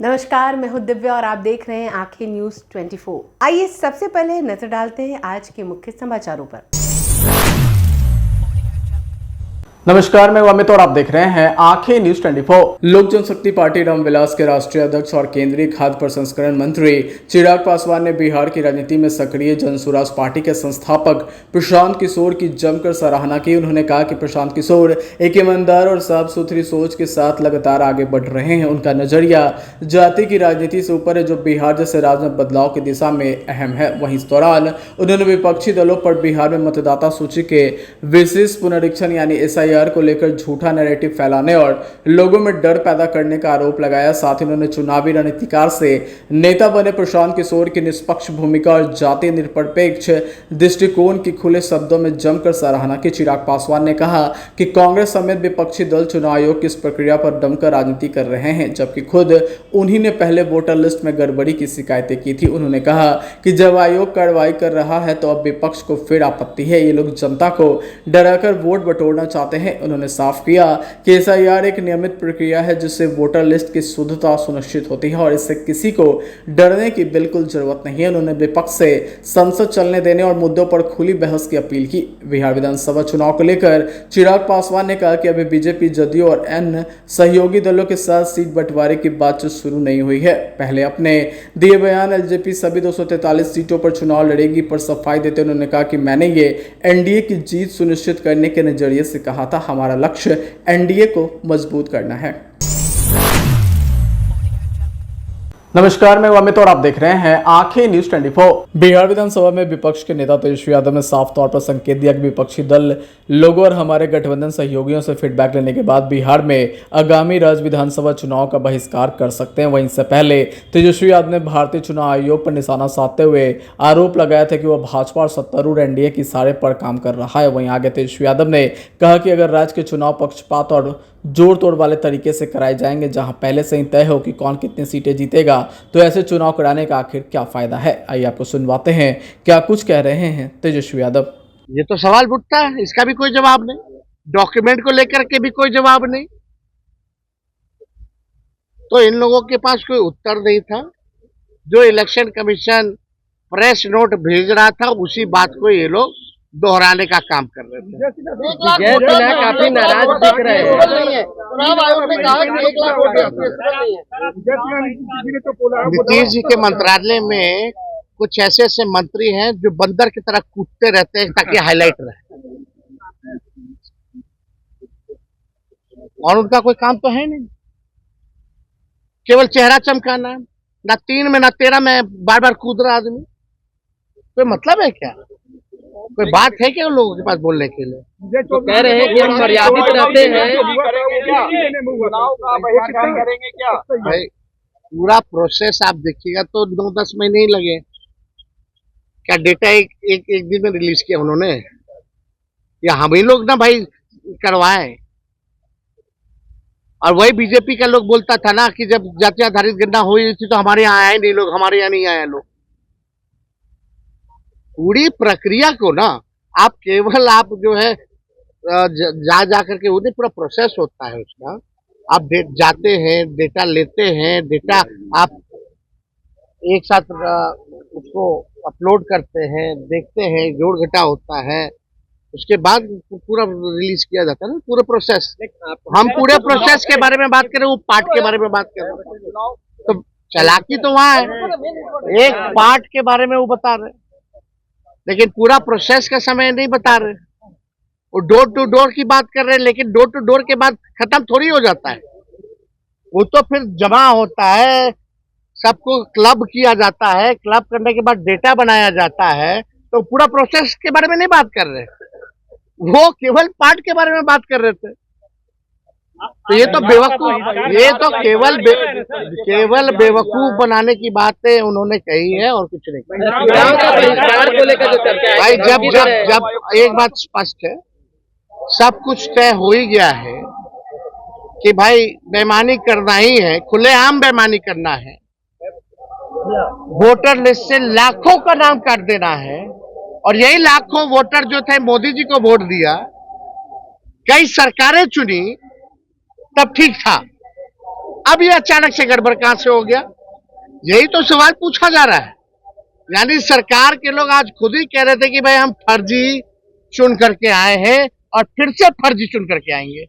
नमस्कार, मैं हूं दिव्या और आप देख रहे हैं आंखें न्यूज 24। आइए सबसे पहले नजर डालते हैं आज के मुख्य समाचारों पर। नमस्कार, मैं अमित और आप देख रहे हैं आंखें न्यूज 24। लोक जनशक्ति पार्टी रामविलास के राष्ट्रीय अध्यक्ष और केंद्रीय खाद्य प्रसंस्करण मंत्री चिराग पासवान ने बिहार की राजनीति में सक्रिय जनसुराज पार्टी के संस्थापक प्रशांत किशोर की जमकर सराहना की। उन्होंने कहा कि प्रशांत किशोर एक ईमानदार और साफ सुथरी सोच के साथ लगातार आगे बढ़ रहे हैं। उनका नजरिया जाति की राजनीति से ऊपर है, जो बिहार जैसे राज्य में बदलाव की दिशा में अहम है। वहीं इस दौरान उन्होंने विपक्षी दलों पर बिहार में मतदाता सूची के विशेष पुनरीक्षण यानी SIR को लेकर झूठा नैरेटिव फैलाने और लोगों में डर पैदा करने का आरोप लगाया। साथ ही उन्होंने चुनावी रणनीतिकार से नेता बने प्रशांत किशोर की निष्पक्ष भूमिका और जातीय निरपेक्ष दृष्टिकोण की खुले शब्दों में जमकर सराहना की। चिराग पासवान ने कहा कि कांग्रेस समेत विपक्षी दल चुनाव आयोग की इस प्रक्रिया पर दमकर राजनीति कर रहे हैं, जबकि खुद उन्हीं ने पहले वोटर लिस्ट में गड़बड़ी की शिकायतें की थी। उन्होंने कहा कि जब आयोग कार्रवाई कर रहा है तो अब विपक्ष को फिर आपत्ति है। ये लोग जनता को डराकर वोट बटोरना चाहते हैं। उन्होंने साफ किया कि SIR एक नियमित प्रक्रिया है जिससे वोटर लिस्ट की शुद्धता सुनिश्चित होती है और इससे किसी को डरने की बिल्कुल जरूरत नहीं है। उन्होंने विपक्ष से संसद चलने देने और मुद्दों पर खुली बहस की अपील की। बिहार विधानसभा चुनाव को लेकर चिराग पासवान ने कहा कि अभी बीजेपी, जदयू और अन्य सहयोगी दलों के साथ सीट बंटवारे की बातचीत शुरू नहीं हुई है। पहले अपने दिए बयान LJP सभी 243 सीटों पर चुनाव लड़ेगी पर सफाई देते उन्होंने कहा कि मैंने ये NDA की जीत सुनिश्चित करने के नजरिए से कहा था। हमारा लक्ष्य NDA को मजबूत करना है। नमस्कार, मैं अमित और आप देख रहे हैं आंखें न्यूज 24। बिहार विधानसभा में विपक्ष के नेता तेजस्वी यादव ने साफ तौर पर संकेत दिया कि विपक्षी दल लोगों और हमारे गठबंधन सहयोगियों से फीडबैक लेने के बाद बिहार में आगामी राज्य विधानसभा चुनाव का बहिष्कार कर सकते हैं। वहीं इससे पहले तेजस्वी यादव ने भारतीय चुनाव आयोग पर निशाना साधते हुए आरोप लगाया था कि वह भाजपा और सत्तारूढ़ NDA की इशारे पर काम कर रहा है। वहीं आगे तेजस्वी यादव ने कहा कि अगर राज्य के चुनाव पक्षपात और जोड़ तोड़ वाले तरीके से कराए जाएंगे, जहां पहले से ही तय हो कि कौन कितनी सीटें जीतेगा, तो ऐसे चुनाव कराने का आखिर क्या फायदा है। आइए आपको सुनवाते हैं क्या कुछ कह रहे हैं तेजस्वी यादव। ये तो सवाल उठता है, इसका भी कोई जवाब नहीं, डॉक्यूमेंट को लेकर के भी कोई जवाब नहीं। तो इन लोगों के पास कोई उत्तर नहीं था। जो इलेक्शन कमीशन प्रेस नोट भेज रहा था उसी बात को ये लोग दोहराने का काम कर रहे थे। काफी नाराज दिख रहे हैं। नीतीश जी के मंत्रालय में कुछ ऐसे ऐसे मंत्री हैं जो बंदर की तरह कूदते रहते हैं ताकि हाईलाइट रहे, और उनका कोई काम तो है नहीं, केवल चेहरा चमकाना है। ना 3 में ना 13 में बार बार कूद रहा आदमी, कोई मतलब है क्या? कोई बात है क्या उन लोगों के पास बोलने के लिए? तो कह रहे हैं कि हम मर्यादित रहते हैं। भाई पूरा प्रोसेस आप देखिएगा तो 9-10 महीने ही लगे। क्या डेटा एक दिन में रिलीज किया उन्होंने, या हम ही लोग ना भाई करवाए? और वही बीजेपी का लोग बोलता था ना कि जब जाति आधारित गणना हुई थी तो हमारे यहाँ आए नहीं लोग, हमारे यहाँ नहीं आए लोग। पूरी प्रक्रिया को ना आप केवल आप जो है जा करके उन्हें पूरा प्रोसेस होता है उसका। आप जाते हैं, डेटा लेते हैं, डेटा आप एक साथ उसको अपलोड करते हैं, देखते हैं, जोड़ घटा होता है, उसके बाद पूरा रिलीज किया जाता है ना, पूरा प्रोसेस। हम पूरे प्रोसेस के बारे में बात करें, वो पार्ट के बारे में बात कर रहे हैं, तो चालाकी तो वहां है। एक पार्ट के बारे में वो बता रहे, लेकिन पूरा प्रोसेस का समय नहीं बता रहे। वो डोर टू डोर की बात कर रहे हैं, लेकिन डोर टू डोर के बाद खत्म थोड़ी हो जाता है। वो तो फिर जमा होता है, सबको क्लब किया जाता है, क्लब करने के बाद डेटा बनाया जाता है। तो पूरा प्रोसेस के बारे में नहीं बात कर रहे, वो केवल पार्ट के बारे में बात कर रहे थे। तो ये तो बेवकूफ, ये तो केवल बेवकूफ बनाने की बातें उन्होंने कही है और कुछ नहीं। भाई जब एक बात स्पष्ट है, सब कुछ तय हो ही गया है कि भाई बेईमानी करना ही है, खुलेआम बेईमानी करना है, वोटर लिस्ट से लाखों का नाम काट देना है। और यही लाखों वोटर जो थे मोदी जी को वोट दिया, कई सरकारें चुनी, तब ठीक था। अब ये अचानक से गड़बड़ कहां से हो गया? यही तो सवाल पूछा जा रहा है। यानी सरकार के लोग आज खुद ही कह रहे थे कि भाई हम फर्जी चुन करके आए हैं और फिर से फर्जी चुन करके आएंगे।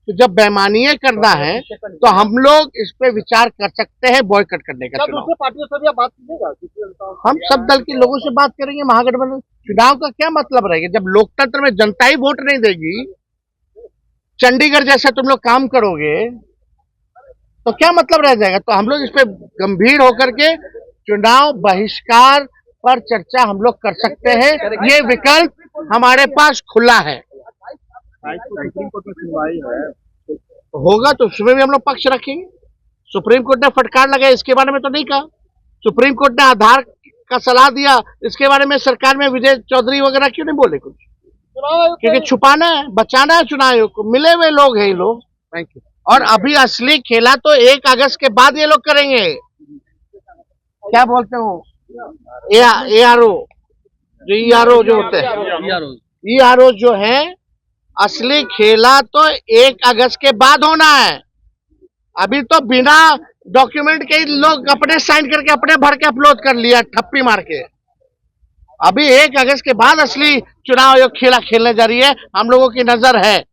तो जब बेईमानी करना है तो हम लोग इस पे विचार कर सकते हैं बॉयकॉट करने का चुनाव। पार्टियों से भी आप बात कीजिएगा? हम सब दल के लोगों से बात करेंगे। महागठबंधन चुनाव का क्या मतलब रहेगा जब लोकतंत्र में जनता ही वोट नहीं देगी? चंडीगढ़ जैसा तुम लोग काम करोगे तो क्या मतलब रह जाएगा? तो हम लोग इस पे गंभीर होकर के चुनाव बहिष्कार पर चर्चा हम लोग कर सकते हैं। ये विकल्प हमारे पास खुला है। सुप्रीम कोर्ट में सुनवाई है, होगा तो उसमें भी हम लोग पक्ष रखेंगे। सुप्रीम कोर्ट ने फटकार लगाया, इसके बारे में तो नहीं कहा। सुप्रीम कोर्ट ने आधार का सलाह दिया, इसके बारे में सरकार में विजय चौधरी वगैरह क्यों नहीं बोले कुछ? क्योंकि छुपाना है, बचाना है चुनाव आयोग को। मिले हुए लोग हैं ये लोग। Thank you. और अभी असली खेला तो 1 अगस्त के बाद ये लोग करेंगे। क्या बोलते हो? ARO जो होते हैं, ERO जो है, असली खेला तो 1 अगस्त के बाद होना है। अभी तो बिना डॉक्यूमेंट के लोग अपने साइन करके अपने भर के अपलोड कर लिया, ठप्पी मार के। अभी 1 अगस्त के बाद असली चुनाव आयोग खेला खेलने जा रही है। हम लोगों की नजर है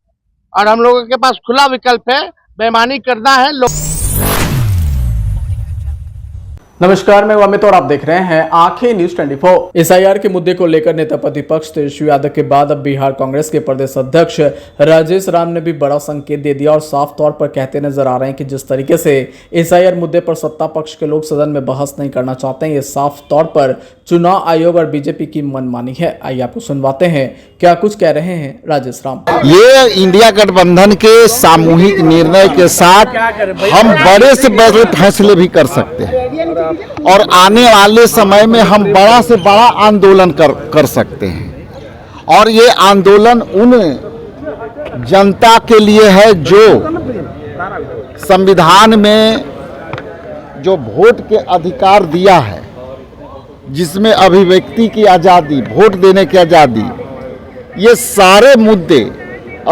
और हम लोगों के पास खुला विकल्प है। बेईमानी करना है नमस्कार, मैं अमित और आप देख रहे हैं आंखें न्यूज 24। SIR के मुद्दे को लेकर नेता प्रतिपक्ष तेजस्वी यादव के बाद अब बिहार कांग्रेस के प्रदेश अध्यक्ष राजेश राम ने भी बड़ा संकेत दे दिया और साफ तौर पर कहते नजर आ रहे हैं कि जिस तरीके से SIR मुद्दे पर सत्ता पक्ष के लोग सदन में बहस नहीं करना चाहते हैं, ये साफ तौर पर चुनाव आयोग और बीजेपी की मनमानी है। आइए आपको सुनवाते हैं क्या कुछ कह रहे हैं राजेश राम। ये इंडिया गठबंधन के सामूहिक निर्णय के साथ हम बड़े से बड़े फैसले भी कर सकते हैं और आने वाले समय में हम बड़ा से बड़ा आंदोलन कर सकते हैं। और ये आंदोलन उन जनता के लिए है जो संविधान में जो वोट के अधिकार दिया है, जिसमें अभिव्यक्ति की आज़ादी, वोट देने की आज़ादी, ये सारे मुद्दे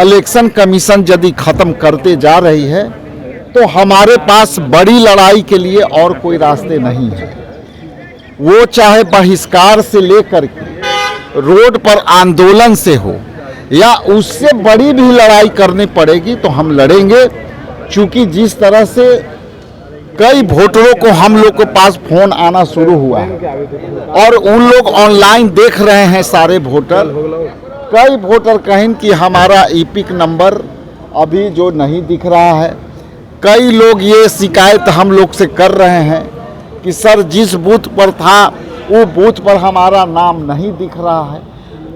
इलेक्शन कमीशन यदि खत्म करते जा रही है तो हमारे पास बड़ी लड़ाई के लिए और कोई रास्ते नहीं है। वो चाहे बहिष्कार से लेकर के रोड पर आंदोलन से हो या उससे बड़ी भी लड़ाई करनी पड़ेगी तो हम लड़ेंगे। क्योंकि जिस तरह से कई वोटरों को हम लोग के पास फोन आना शुरू हुआ है और उन लोग ऑनलाइन देख रहे हैं, सारे वोटर, कई वोटर कहें कि हमारा ईपिक नंबर अभी जो नहीं दिख रहा है। कई लोग ये शिकायत हम लोग से कर रहे हैं कि सर जिस बूथ पर था वो बूथ पर हमारा नाम नहीं दिख रहा है।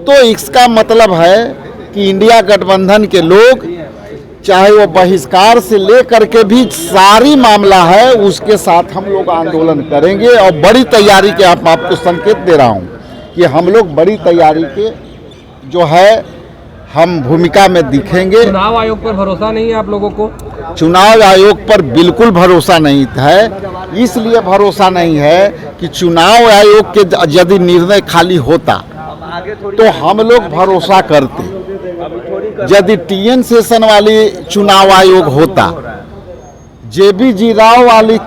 तो इसका मतलब है कि इंडिया गठबंधन के लोग, चाहे वो बहिष्कार से लेकर के भी सारी मामला है, उसके साथ हम लोग आंदोलन करेंगे। और बड़ी तैयारी के आपको संकेत दे रहा हूँ कि हम लोग बड़ी तैयारी के जो है हम भूमिका में दिखेंगे। चुनाव आयोग पर भरोसा नहीं है आप लोगों को? चुनाव आयोग पर बिल्कुल भरोसा नहीं है। इसलिए भरोसा नहीं है कि चुनाव आयोग के यदि निर्णय खाली होता तो हम लोग भरोसा करते। यदि TN सेशन वाली चुनाव आयोग होता, JBG राव वाली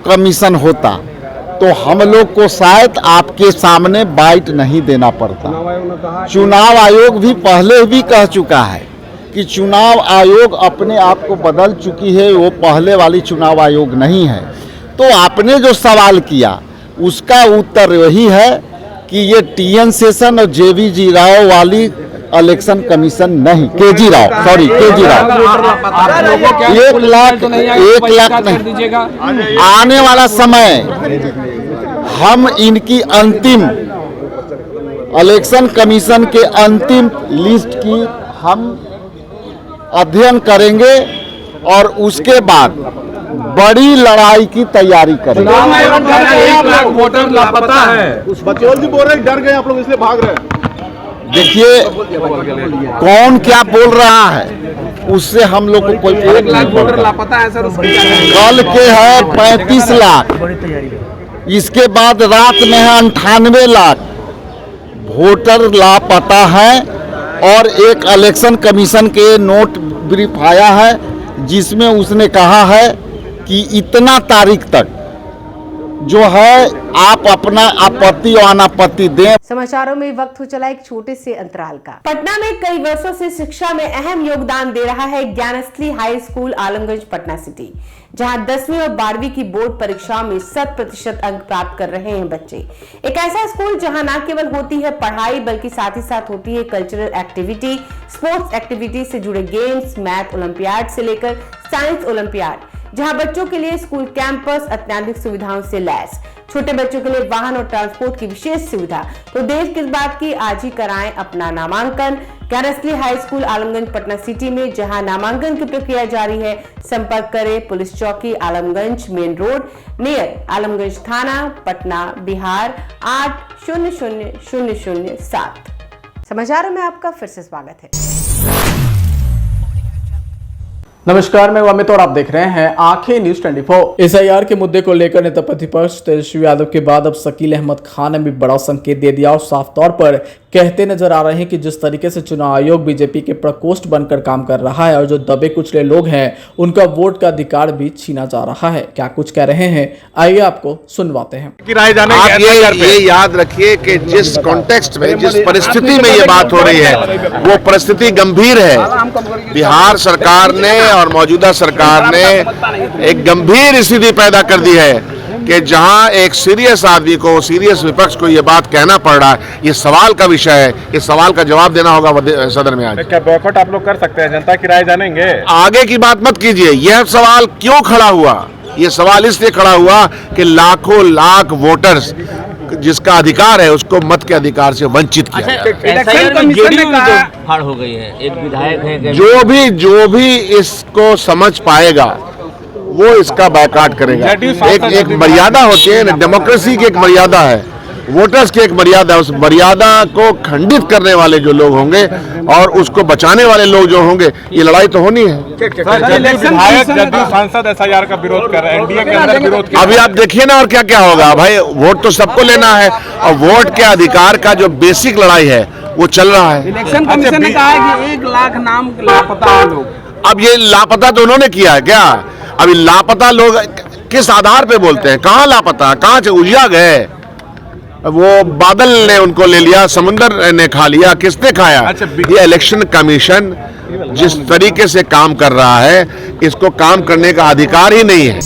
कमीशन होता तो हम लोग को शायद आपके सामने बाइट नहीं देना पड़ता। चुनाव आयोग भी पहले भी कह चुका है कि चुनाव आयोग अपने आप को बदल चुकी है, वो पहले वाली चुनाव आयोग नहीं है। तो आपने जो सवाल किया उसका उत्तर वही है कि ये TN सेशन और JBG राव वाली इलेक्शन कमीशन नहीं, KG Rao, sorry KG Rao. 1 lakh नहीं, आने वाला समय हम इनकी अंतिम इलेक्शन कमीशन के अंतिम लिस्ट की हम अध्ययन करेंगे और उसके बाद बड़ी लड़ाई की तैयारी करेंगे। 1 लाख वोटर लापता है। उस बचौल जी बोल रहे हैं डर गए आप लोग इसलिए भाग रहे हैं। देखिए कौन क्या बोल रहा है उससे हम लोग को कोई फर्क नहीं पड़ता। कल के है 35 लाख, इसके बाद रात में है 98 लाख वोटर लापता है। और एक इलेक्शन कमीशन के नोट ब्रीफ आया है जिसमें उसने कहा है कि इतना तारीख तक जो है आप अपना आपत्ति और अनापत्ति दें। समाचारों में वक्त हो चला एक छोटे से अंतराल का। पटना में कई वर्षों से शिक्षा में अहम योगदान दे रहा है Gyansthali high school Alamganj Patna city, जहां 10वीं और 12वीं की बोर्ड परीक्षाओं में 100% अंक प्राप्त कर रहे हैं बच्चे। एक ऐसा स्कूल जहां न केवल होती है पढ़ाई बल्कि साथ ही साथ होती है कल्चरल एक्टिविटी, स्पोर्ट्स एक्टिविटी से जुड़े गेम्स, मैथ ओलंपियाड से लेकर साइंस ओलंपियाड, जहां बच्चों के लिए स्कूल कैंपस अत्याधुनिक सुविधाओं से लैस, छोटे बच्चों के लिए वाहन और ट्रांसपोर्ट की विशेष सुविधा। तो देर किस बात की, आज ही कराएं अपना नामांकन Gyansthali high school Alamganj Patna city में, जहां नामांकन की प्रक्रिया जारी है। संपर्क करें पुलिस चौकी Alamganj main road near Alamganj थाना पटना बिहार 800007। समाचारों में आपका फिर से स्वागत है। नमस्कार, मैं अमित और आप देख रहे हैं आंखें न्यूज 24। एसआईआर के मुद्दे को लेकर नेता प्रतिपक्ष तेजस्वी यादव के बाद अब शकील अहमद खान ने भी बड़ा संकेत दे दिया और साफ तौर पर कहते नजर आ रहे हैं कि जिस तरीके से चुनाव आयोग बीजेपी के प्रकोष्ठ बनकर काम कर रहा है और जो दबे कुचले लोग हैं उनका वोट का अधिकार भी छीना जा रहा है। क्या कुछ कह रहे हैं, आइए आपको सुनवाते हैं। आप ये याद रखिए कि जिस कॉन्टेक्स्ट में, जिस परिस्थिति में ये बात हो रही है वो परिस्थिति गंभीर है। बिहार सरकार ने और मौजूदा सरकार ने एक गंभीर स्थिति पैदा कर दी है कि जहां एक सीरियस आदमी को, सीरियस विपक्ष को ये बात कहना पड़ रहा है। ये सवाल का विषय है, इस सवाल का जवाब देना होगा सदन में आज। क्या बॉयकॉट आप लोग कर सकते हैं? जनता की राय जानेंगे। आगे की बात मत कीजिए। यह सवाल क्यों खड़ा हुआ? ये सवाल इसलिए खड़ा हुआ कि लाखों लाख वोटर्स जिसका अधिकार है उसको मत के अधिकार से वंचित किया जाए। इलेक्शन कमीशन ने कहा फाड़ हो गई है, एक विधायक है, जो भी इसको समझ पाएगा वो इसका बायकॉट करेगा। एक मर्यादा होती है, डेमोक्रेसी की एक मर्यादा है, वोटर्स की एक मर्यादा है। उस मर्यादा को खंडित करने वाले जो लोग होंगे और उसको बचाने वाले लोग जो होंगे, ये लड़ाई तो होनी है। विधायक जदयू सांसद एसआईआर का विरोध कर रहे हैं, एनडीए के अंदर विरोध। अभी आप देखिए ना और क्या क्या होगा। भाई वोट तो सबको लेना है और वोट के अधिकार का जो बेसिक लड़ाई है वो चल रहा है। इलेक्शन कमीशन ने कहा है कि 1 लाख नाम लापता है लोग। अब ये लापता तो उन्होंने किया है क्या? अभी लापता लोग किस आधार पे बोलते हैं? कहाँ लापता, कहाँ से उजिया गए? वो बादल ने उनको ले लिया, समुंदर ने खा लिया, किसने खाया? ये इलेक्शन कमीशन जिस तरीके से काम कर रहा है, इसको काम करने का अधिकार ही नहीं है।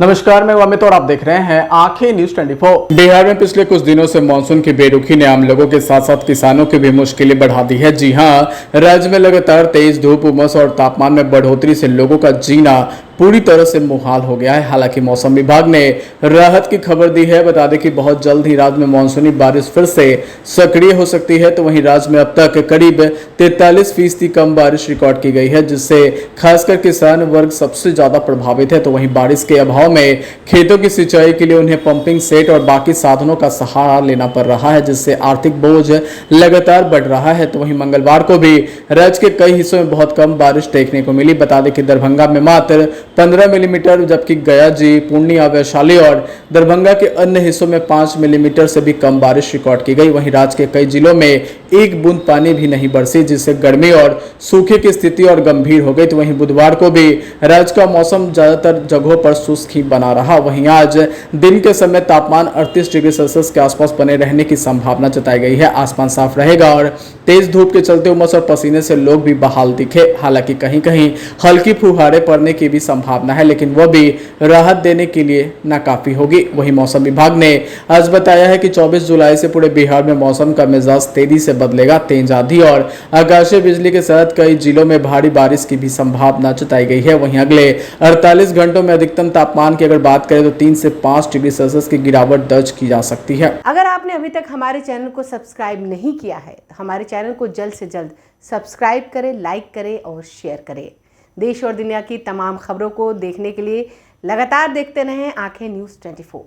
नमस्कार, मैं अमित और आप देख रहे हैं आंखें न्यूज 24। बिहार में पिछले कुछ दिनों से मानसून की बेरुखी ने आम लोगों के साथ साथ किसानों की भी मुश्किलें बढ़ा दी है। जी हां, राज्य में लगातार तेज धूप, उमस और तापमान में बढ़ोतरी से लोगों का जीना पूरी तरह से मुहाल हो गया है। हालांकि मौसम विभाग ने राहत की खबर दी है। बता दें कि बहुत जल्द ही राज्य में मानसूनी बारिश फिर से सक्रिय हो सकती है। तो वहीं राज्य में अब तक करीब 43% कम बारिश रिकॉर्ड की गई है, जिससे खासकर किसान वर्ग सबसे ज्यादा प्रभावित है। तो वहीं बारिश के अभाव में खेतों की सिंचाई के लिए उन्हें पंपिंग सेट और बाकी साधनों का सहारा लेना पड़ रहा है, जिससे आर्थिक बोझ लगातार बढ़ रहा है। तो वहीं मंगलवार को भी राज्य के कई हिस्सों में बहुत कम बारिश देखने को मिली। बता दें कि दरभंगा में मात्र 15 मिलीमीटर, जबकि गया जी, पूर्णिया, वैशाली और दरभंगा के अन्य हिस्सों में 5 मिलीमीटर से भी कम बारिश रिकॉर्ड की गई। वहीं राज्य के कई जिलों में एक बूंद पानी भी नहीं बरसी, जिससे गर्मी और सूखे की स्थिति और गंभीर हो गई। तो वहीं बुधवार को भी राज्य का मौसम ज्यादातर जगहों पर शुष्क ही बना रहा। वहीं आज दिन के समय तापमान 38 डिग्री सेल्सियस के आसपास बने रहने की संभावना जताई गई है। आसमान साफ रहेगा और तेज धूप के चलते उमस और पसीने से लोग भी बहाल दिखे। हालांकि कहीं कहीं हल्की फुहारे पड़ने की भी संभावना है, लेकिन वह भी राहत देने के लिए नाकाफी होगी। वहीं मौसम विभाग ने आज बताया है कि 24 जुलाई से पूरे बिहार में मौसम का मिजाज तेजी से बदलेगा। तेज आंधी और आकाशीय बिजली के साथ कई जिलों में भारी बारिश की भी संभावना जताई गई है। वहीं अगले 48 घंटों में अधिकतम तापमान की अगर बात करें तो 3 से 5 डिग्री सेल्सियस की गिरावट दर्ज की जा सकती है। अगर आपने अभी तक हमारे चैनल को सब्सक्राइब नहीं किया है तो हमारे चैनल को जल्द से जल्द सब्सक्राइब करें, लाइक करें और शेयर करें। देश और दुनिया की तमाम खबरों को देखने के लिए लगातार देखते रहें आंखें न्यूज 24।